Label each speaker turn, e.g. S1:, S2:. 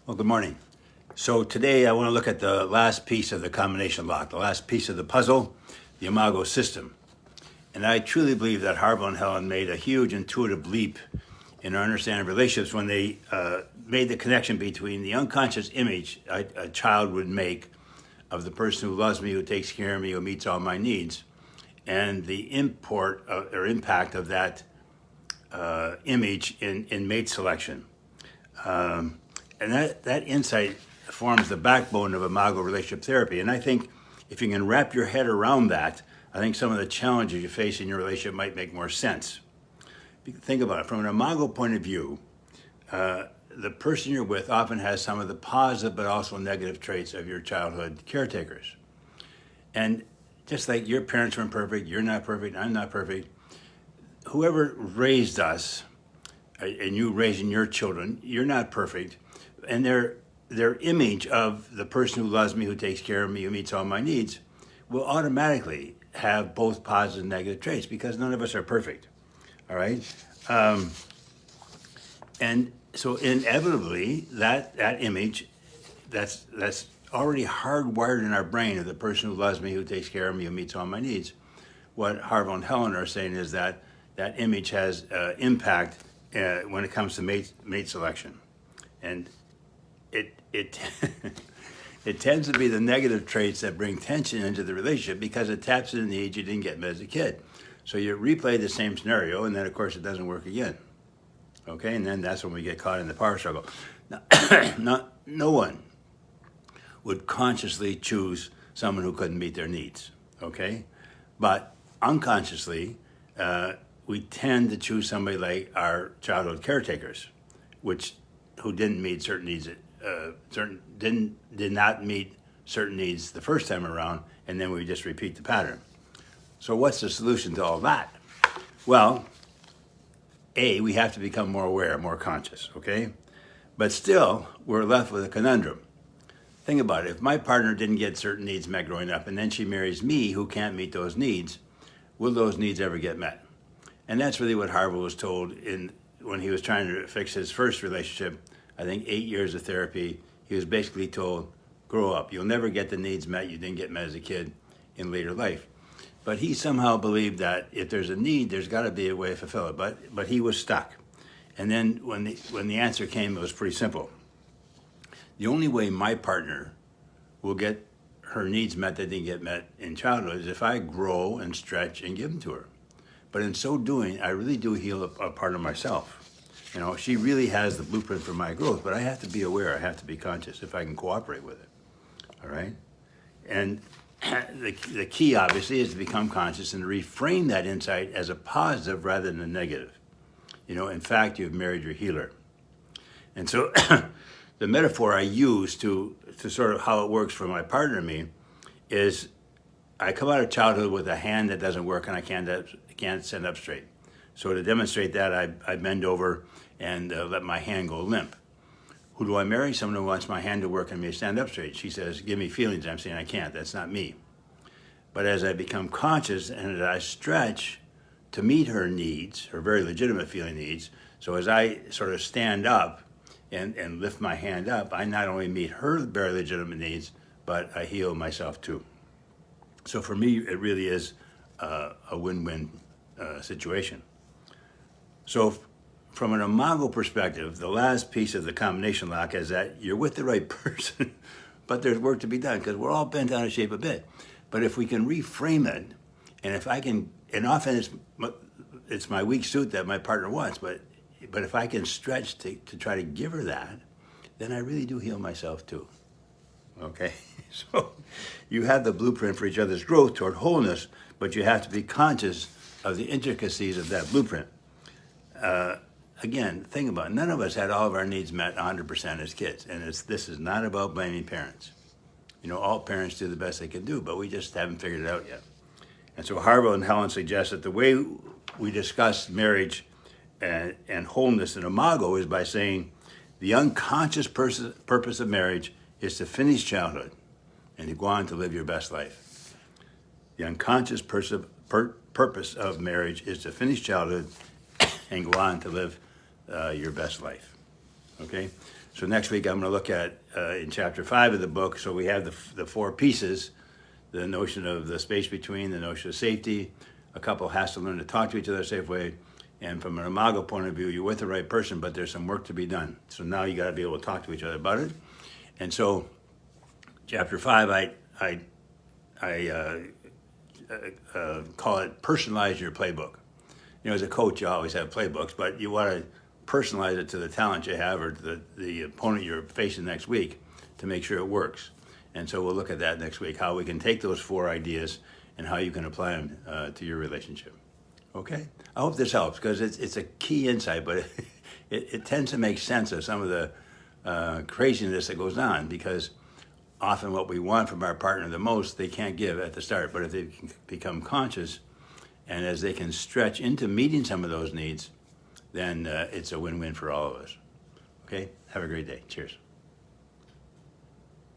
S1: Well, good morning. So today I want to look at the last piece of the combination lock, the last piece of the puzzle, the Imago System. And I truly believe that Harville and Helen made a huge intuitive leap in our understanding of relationships when they made the connection between the unconscious image a child would make of the person who loves me, who takes care of me, who meets all my needs, and the import or impact of that image in mate selection. And that insight forms the backbone of Imago Relationship Therapy. And I think if you can wrap your head around that, I think some of the challenges you face in your relationship might make more sense. Think about it. From an Imago point of view, the person you're with often has some of the positive but also negative traits of your childhood caretakers. And just like your parents weren't perfect, you're not perfect, I'm not perfect, whoever raised us, and you raising your children, you're not perfect. And their image of the person who loves me, who takes care of me, who meets all my needs, will automatically have both positive and negative traits because none of us are perfect. All right, and so inevitably that image that's already hardwired in our brain of the person who loves me, who takes care of me, who meets all my needs. What Harville and Helen are saying is that image has impact when it comes to mate selection, and it it tends to be the negative traits that bring tension into the relationship because it taps into needs you didn't get met as a kid. So you replay the same scenario, and then of course it doesn't work again. Okay, and then that's when we get caught in the power struggle. Now, no one would consciously choose someone who couldn't meet their needs. Okay, but unconsciously, we tend to choose somebody like our childhood caretakers, who didn't meet certain needs, did not meet certain needs the first time around, and then we just repeat the pattern. So what's the solution to all that? Well, we have to become more aware, more conscious, okay? But still, we're left with a conundrum. Think about it. If my partner didn't get certain needs met growing up, and then she marries me who can't meet those needs, will those needs ever get met? And that's really what Harville was told when he was trying to fix his first relationship. I think 8 years of therapy, he was basically told, grow up. You'll never get the needs met you didn't get met as a kid in later life. But he somehow believed that if there's a need, there's got to be a way to fulfill it. But he was stuck. And then when the answer came, it was pretty simple. The only way my partner will get her needs met that didn't get met in childhood is if I grow and stretch and give them to her. But in so doing, I really do heal a part of myself. You know, she really has the blueprint for my growth, but I have to be aware, I have to be conscious if I can cooperate with it. All right? And the key, obviously, is to become conscious and reframe that insight as a positive rather than a negative. You know, in fact, you've married your healer. And so the metaphor I use to sort of how it works for my partner and me is I come out of childhood with a hand that doesn't work and I can't stand up straight. So to demonstrate that, I bend over and let my hand go limp. Who do I marry? Someone who wants my hand to work and me to stand up straight. She says, give me feelings. I'm saying I can't. That's not me. But as I become conscious and as I stretch to meet her needs, her very legitimate feeling needs, so as I sort of stand up and lift my hand up, I not only meet her very legitimate needs, but I heal myself too. So for me, it really is a win-win situation. So from an Imago perspective, the last piece of the combination lock is that you're with the right person, but there's work to be done because we're all bent out of shape a bit. But if we can reframe it, and if I can, and often it's my weak suit that my partner wants, but if I can stretch to try to give her that, then I really do heal myself too. Okay, so you have the blueprint for each other's growth toward wholeness, but you have to be conscious of the intricacies of that blueprint. Again, think about it. None of us had all of our needs met 100% as kids, and this is not about blaming parents. You know, all parents do the best they can do, but we just haven't figured it out yet. And so Harville and Helen suggest that the way we discuss marriage and wholeness in Imago is by saying the unconscious purpose of marriage is to finish childhood and to go on to live your best life. The unconscious purpose of marriage is to finish childhood and go on to live your best life. Okay, so next week I'm going to look at in chapter 5 of the book. So we have the four pieces: the notion of the space between, the notion of safety. A couple has to learn to talk to each other a safe way. And from an Imago point of view, you're with the right person, but there's some work to be done. So now you got to be able to talk to each other about it. And so, chapter 5, I call it personalize your playbook. You know, as a coach, you always have playbooks, but you want to personalize it to the talent you have or to the opponent you're facing next week to make sure it works. And so we'll look at that next week, how we can take those four ideas and how you can apply them to your relationship. Okay? I hope this helps because it's a key insight, but it tends to make sense of some of the craziness that goes on, because often what we want from our partner the most, they can't give at the start. But if they can become conscious, and as they can stretch into meeting some of those needs, then it's a win-win for all of us. Okay? Have a great day. Cheers.